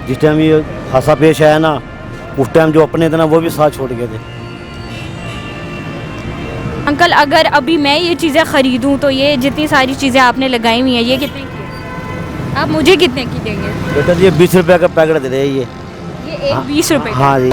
जिस टाइम ये हादसा पेश आया ना, उस टाइम जो अपने थे ना वो भी साथ छोड़ गए थे। अंकल अगर अभी मैं ये चीज़ें ख़रीदूँ तो ये जितनी सारी चीज़ें आपने लगाई हुई हैं ये कितने की है? आप मुझे कितने की देंगे? बेटा जी ये 20 रुपये का पैकेट दे रहे हैं ये। ये एक 20 रुपये का। हाँ जी।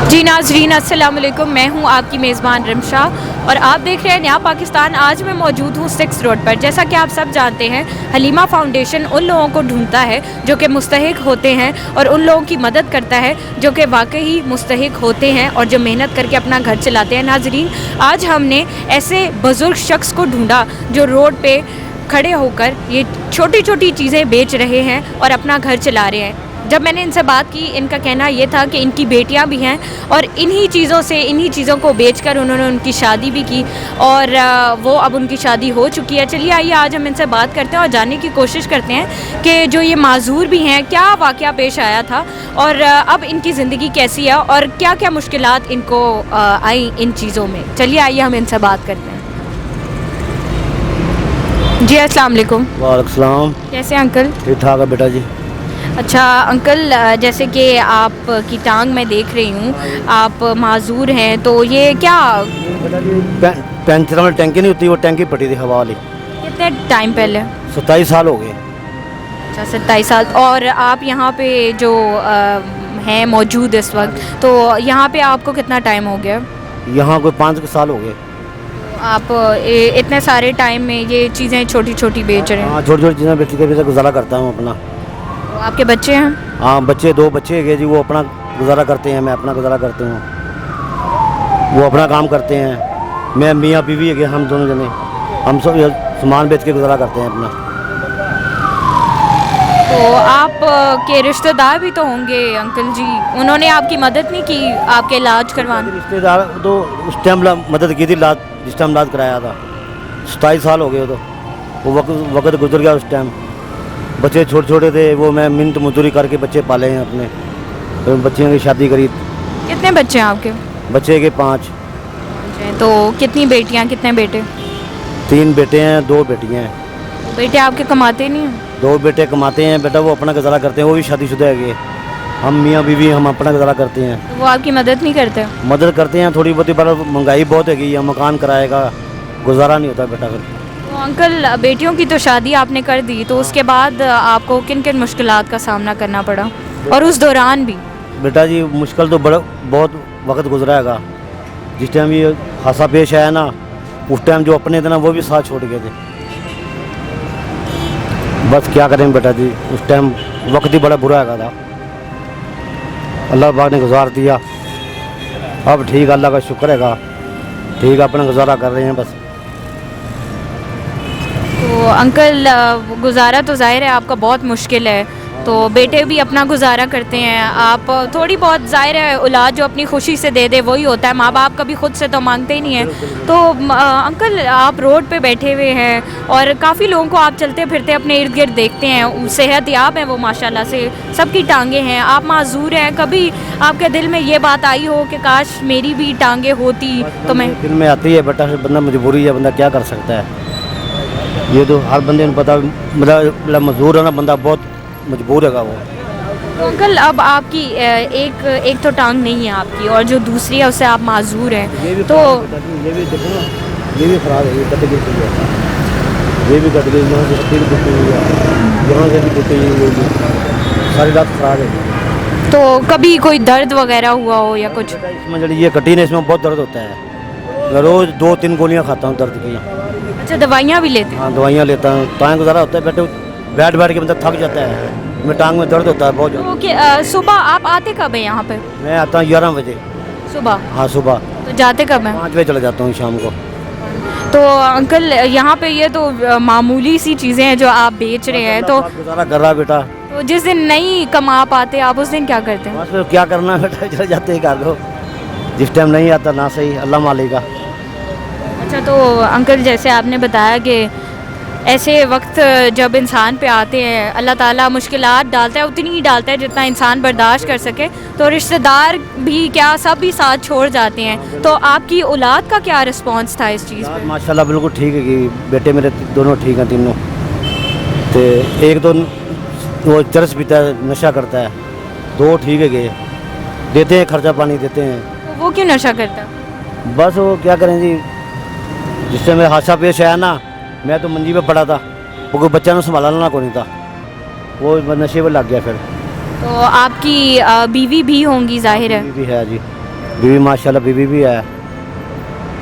जी नाज़रीन अस्सलाम वालेकुम, मैं हूँ आपकी मेज़बान रमशा और आप देख रहे हैं नया पाकिस्तान। आज मैं मौजूद हूँ 6 रोड पर। जैसा कि आप सब जानते हैं हलीमा फाउंडेशन उन लोगों को ढूंढता है जो कि मुस्तहिक होते हैं और उन लोगों की मदद करता है जो कि वाकई मुस्तहिक होते हैं और जो मेहनत करके अपना घर चलाते हैं। नाज़रीन आज हमने ऐसे बुज़ुर्ग शख्स को ढूंढा जो रोड पे खड़े होकर ये छोटी छोटी चीज़ें बेच रहे हैं और अपना घर चला रहे हैं। जब मैंने इनसे बात की इनका कहना ये था कि इनकी बेटियां भी हैं और इन्हीं चीज़ों को बेचकर उन्होंने उनकी शादी भी की और वो अब उनकी शादी हो चुकी है। चलिए आइए आज हम इनसे बात करते हैं और जानने की कोशिश करते हैं कि जो ये माजूर भी हैं क्या वाक़या पेश आया था और अब इनकी ज़िंदगी कैसी है और क्या क्या मुश्किलात इनको आई इन चीज़ों में। चलिए आइए हम इनसे बात करते हैं। जी अस्सलाम वालेकुम। वालेकुम सलाम। कैसे अंकल? ठीक ठाक है बेटा जी। अच्छा अंकल जैसे कि आप की टांग मैं देख रही हूँ, आप माजूर हैं तो ये क्या पंचर में टैंकी नहीं होती, वो टैंकी पटी थी हवा वाली। कितने टाइम पहले? 27 साल हो गए। अच्छा 27 साल। और आप यहाँ पे जो हैं मौजूद इस वक्त, तो यहाँ पे आपको कितना टाइम हो गया? यहाँ कोई 5 साल हो गए। आप इतने सारे टाइम में ये चीज़ें छोटी छोटी बेच रहे हैं? हाँ छोटी छोटी चीज़ें बेच के गुजारा करता हूँ अपना। तो आपके बच्चे हैं? हाँ बच्चे 2 बच्चे हैं जी, वो अपना गुजारा करते हैं, मैं अपना गुजारा करता हूँ। वो अपना काम करते हैं, मैं मियाँ बीवी है, हम दोनों जने हम सब सामान बेच के गुजारा करते हैं अपना। तो आप के रिश्तेदार भी तो होंगे अंकल जी, उन्होंने आपकी मदद नहीं की आपके इलाज करवाने? रिश्तेदार तो उस टाइम मदद की थी, इलाज जिस टाइम इलाज कराया था। 27 साल हो गए तो वो वक्त गुजर गया उस टाइम। बच्चे छोटे छोटे थे, वो मैं मिन्नत मजदूरी करके बच्चे पाले हैं अपने, तो बच्चियों की शादी करी। कितने बच्चे हैं आपके? बच्चे के 5। तो कितनी बेटियां कितने बेटे? 3 बेटे हैं 2 बेटियां हैं। बेटे आपके कमाते नहीं हैं? 2 बेटे कमाते हैं बेटा, वो अपना गुजारा करते हैं, वो भी शादीशुदा है। हम मियाँ बीवी हम अपना गुजारा करते हैं। तो वो आपकी मदद नहीं करते? मदद करते हैं थोड़ी बहुत, पर महंगाई बहुत है कि मकान कराएगा, गुजारा नहीं होता बेटा फिर। तो अंकल बेटियों की तो शादी आपने कर दी, तो उसके बाद आपको किन किन मुश्किलात का सामना करना पड़ा और उस दौरान भी? बेटा जी मुश्किल तो बहुत वक्त गुजराएगा। जिस टाइम ये हादसा पेश आया ना, उस टाइम जो अपने थे ना वो भी साथ छोड़ गए थे। बस क्या करें बेटा जी, उस टाइम वक्त ही बड़ा बुरा आया था। अल्लाह पाक ने गुजार दिया, अब ठीक अल्लाह का शुक्र है, ठीक अपना गुजारा कर रहे हैं बस। तो अंकल गुजारा तो जाहिर है आपका बहुत मुश्किल है, तो बेटे भी अपना गुजारा करते हैं, आप थोड़ी बहुत जाहिर है औलाद जो अपनी खुशी से दे दे वही होता है, माँ बाप कभी खुद से तो मांगते ही नहीं हैं। तो अंकल आप रोड पे बैठे हुए हैं और काफ़ी लोगों को आप चलते फिरते अपने इर्द गिर्द देखते हैं, सेहत याब हैं वो माशाल्लाह से, सबकी टांगे हैं, आप माजूर हैं। कभी आपके दिल में ये बात आई हो कि काश मेरी भी टांगे होती? तो मैं दिल में आती है बेटा, बंदा मजबूरी है, बंदा क्या कर सकता है। ये तो हर बंदे को पता, मतलब मजबूर है ना बंदा, बहुत मजबूर है वो। तो अंकल अब आपकी एक तो टांग नहीं है आपकी और जो दूसरी है उससे आप माजूर हैं, तो ये भी देखो ना, ये भी खराब है, ये कट गई है, ये भी कट गई, यहाँ से फिर टूटी हुई है, यहाँ से भी टूटी हुई है, सारी रात खराब है। तो कभी कोई दर्द वगैरह हुआ हो या कुछ? इसमें जब ये कटी ना, इसमें बहुत दर्द होता है, मैं रोज़ 2-3 गोलियाँ खाता हूँ दर्द की। अच्छा दवाइयाँ भी लेते हैं? हाँ दवाइयाँ लेता हूँ, टांग गुजारा होता है बेटे, बैठ बैठ के मतलब थक जाता है, मैं टांग में दर्द होता है बहुत ज़्यादा। तो सुबह आप आते कब हैं यहाँ पे? मैं आता हूँ 11 बजे सुबह? हाँ सुबह। तो जाते कब हैं? 5 बजे चला जाता हूँ शाम को। तो अंकल यहाँ पे ये तो मामूली सी चीज़ें हैं जो आप बेच रहे हैं, तो गुजारा कर रहा बेटा। तो जिस दिन नहीं कमा पाते आप उस दिन क्या करते हैं? बस फिर क्या करना बेटा, चले जाते ही कर लो, जिस टाइम नहीं आता ना सही, अल्लाह मालिका। अच्छा तो अंकल जैसे आपने बताया कि ऐसे वक्त जब इंसान पे आते हैं अल्लाह ताला मुश्किलात डालता है, उतनी ही डालता है जितना इंसान बर्दाश्त कर सके, तो रिश्तेदार भी क्या सब भी साथ छोड़ जाते हैं, तो आपकी औलाद का क्या रिस्पांस था इस चीज़ पे? माशाल्लाह बिल्कुल ठीक है कि बेटे मेरे दोनों ठीक हैं तीनों। तो एक तो वो चरस पीता है, नशा करता है, 2 ठीक है गए, देते हैं खर्चा पानी देते हैं। तो वो क्यों नशा करता? बस वो क्या करें जी, जिससे मेरा हादसा पेश आया ना, मैं तो मंजी पे पड़ा था, वो कोई बच्चा ने संभालना कोई नहीं था, वो नशे पर लग गया फिर। तो आपकी बीवी भी होंगी जाहिर है। बीवी भी है जी, बीवी माशाल्लाह बीवी भी है,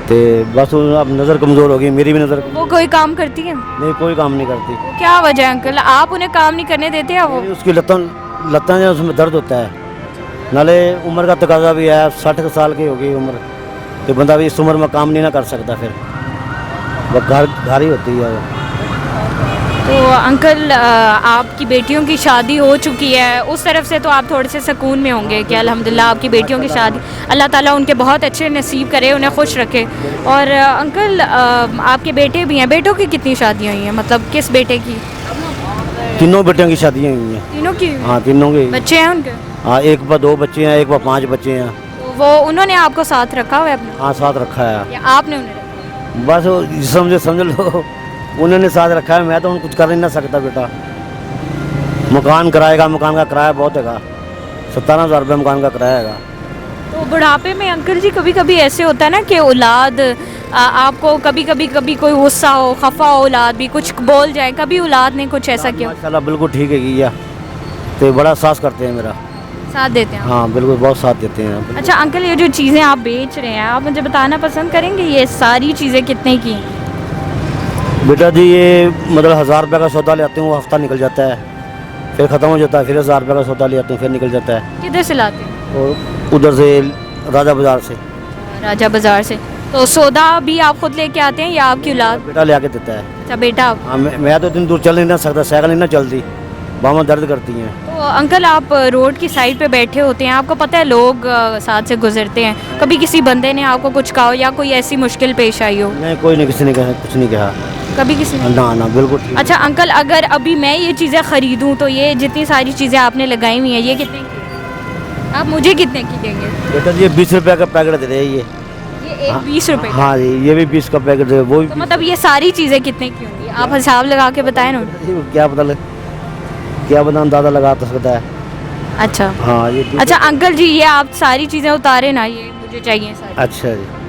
तो बस वो अब नज़र कमज़ोर हो गई, मेरी भी नज़र वो कोई काम करती है? नहीं, कोई काम नहीं करती। क्या वजह है अंकल, आप उन्हें काम नहीं करने देते हैं? वो उसकी लत्तां जो उसमें दर्द होता है, नाले उम्र का तकाजा भी है, 60 साल की हो गई उम्र, तो बंदा भी इस उम्र में काम नहीं ना कर सकता, फिर वो घर ही होती है वो। तो अंकल आपकी बेटियों की शादी हो चुकी है, उस तरफ से तो आप थोड़े से सुकून में होंगे कि अल्हम्दुलिल्लाह आपकी बेटियों की शादी, अल्लाह ताला उनके बहुत अच्छे नसीब करे, उन्हें खुश रखे। और अंकल आपके बेटे भी हैं, बेटों की कितनी शादियाँ हुई हैं, मतलब किस बेटे की? तीनों बेटियों की शादियाँ हुई हैं। तीनों की? हाँ, तीनों की। बच्चे हैं उनके? हाँ, एक पर 2 बच्चे हैं, एक पर 5 बच्चे हैं। तो वो उन्होंने आपको साथ रखा हुआ है अपने, हाँ, साथ रखा है। या आपने उन्हें रखा? बस वो समझ लो उन्होंने साथ रखा है, मैं तो कुछ कर नहीं ना सकता बेटा। मकान कराएगा, मकान का किराया बहुत है, 17,000 रुपये मकान का किराया है। तो बुढ़ापे में अंकल जी कभी कभी ऐसे होता है ना कि औलाद आपको कभी कोई गुस्सा हो, खफा हो, औलाद भी कुछ बोल जाए, कभी औलाद ने कुछ ऐसा किया? माशाल्लाह बिल्कुल ठीक है किया, तो बड़ा साथ करते हैं मेरा। साथ देते हैं? हाँ बिल्कुल, बहुत साथ देते हैं। अच्छा अंकल, ये जो चीज़ें आप बेच रहे हैं, आप मुझे बताना पसंद करेंगे ये सारी चीज़ें कितने की हैं? बेटा जी ये मतलब 1000 रुपये का सौदा ले आते हैं, वो हफ्ता निकल जाता है, फिर ख़त्म हो जाता है, फिर 1000 रुपये का सौदा ले आते हैं, फिर निकल जाता है। किधर से लाते हैं? और उधर से राजा बाज़ार से। राजा बाजार से। तो सौदा भी आप खुद लेके आते हैं या आपकी औलाद? बेटा ले आके देता है। अच्छा बेटा आप। हाँ, मैं तो इतनी दूर चल नहीं ना सकता, साइकिल नहीं ना चलती, बाहों दर्द करती हैं। तो अंकल आप रोड की साइड पे बैठे होते हैं, आपको पता है लोग साथ से गुजरते हैं, कभी किसी बंदे ने आपको कुछ कहा हो या कोई ऐसी मुश्किल पेश आई हो? नहीं, कोई नहीं, किसी ने कहा, कुछ नहीं कहा कभी किसी ने? ना बिल्कुल ठीक। अच्छा अंकल, अगर अभी मैं ये चीज़ें ख़रीदूँ तो ये जितनी सारी चीज़ें आपने लगाई हुई हैं, ये कितने की है? आप मुझे कितने की देंगे? बेटा जी ये 20 रुपये का पैकेट दे रहे हैं ये। एक 20 रुपए? हाँ जी, ये भी 20 का पैकेट है, वो भी तो मतलब ये सारी चीज़ें कितने की होंगी, आप हिसाब लगा के बताएं ना। क्या पता अंदाज़ा लगा तो सकता है। अच्छा हाँ ये अच्छा अंकल जी, ये आप सारी चीज़ें उतारे ना, ये मुझे चाहिए सारी। अच्छा जी।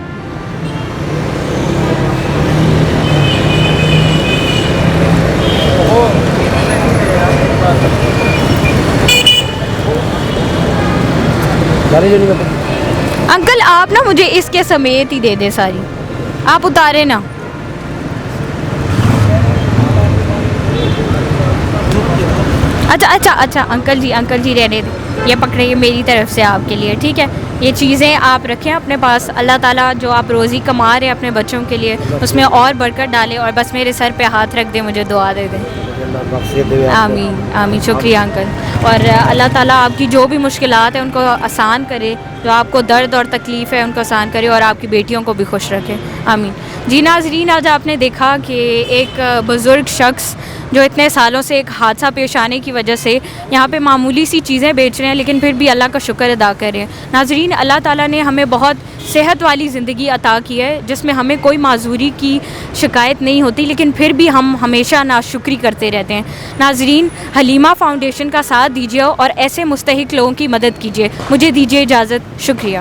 अंकल आप ना मुझे इसके समेत ही दे दे सारी, आप उतारे ना। अच्छा अंकल जी रहने दे, ये पकड़िए मेरी तरफ से आपके लिए, ठीक है? ये चीज़ें आप रखें अपने पास, अल्लाह ताला जो आप रोज़ी कमा रहे हैं अपने बच्चों के लिए, उसमें और बरकत डाले, और बस मेरे सर पे हाथ रख दे, मुझे दुआ दे दें। आमीन आमीन, शुक्रिया अंकल। और अल्लाह ताला आपकी जो भी मुश्किलात हैं उनको आसान करे, जो आपको दर्द और तकलीफ़ है उनको आसान करे, और आपकी बेटियों को भी खुश रखे, आमीन। जी नाज़रीन, आज आपने देखा कि एक बुज़ुर्ग शख्स जो इतने सालों से एक हादसा पेश आने की वजह से यहाँ पे मामूली सी चीज़ें बेच रहे हैं, लेकिन फिर भी अल्लाह का शुक्र अदा कर रहे हैं। नाज़रीन, अल्लाह ताला ने हमें बहुत सेहत वाली ज़िंदगी अता की है, जिसमें हमें कोई माजूरी की शिकायत नहीं होती, लेकिन फिर भी हम हमेशा नाशुक्री करते रहते हैं। नाज़रीन, हलीमा फ़ाउंडेशन का साथ दीजिए और ऐसे मुस्तहिक लोगों की मदद कीजिए। मुझे दीजिए इजाज़त, शुक्रिया।